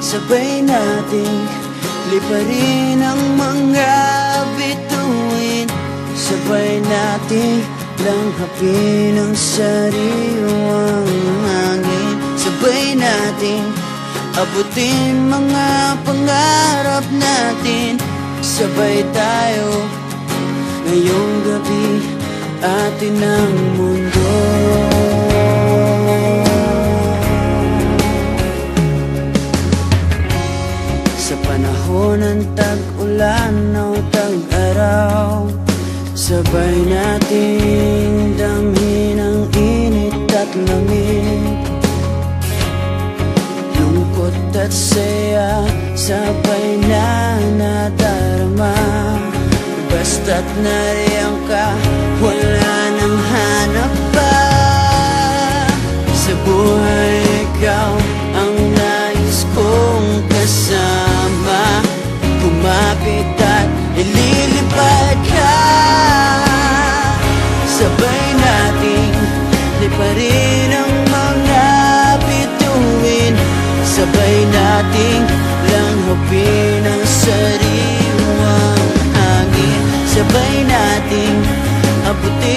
Sabay nating liparin ang mga bituin. Sabay nating langhapin ang sariwang hangin. Sabay nating abutin mga pangarap natin. Sabay tayo ngayong gabi, atin ang mundo. Sa panahon ng tag-ulan o tag-araw, sabay nating damhin ang init at lamig. Lungkot at saya, sabay na nadarama. Basta't nariyan ka, wala nang hanap pa. Sa buhay ikaw ang nais kong kasama. Kumapit at ililipad ka. Sabay nating liparin ang mga bituin. Sabay nating langhapin ang sariwang hangin. Sabay nating abutin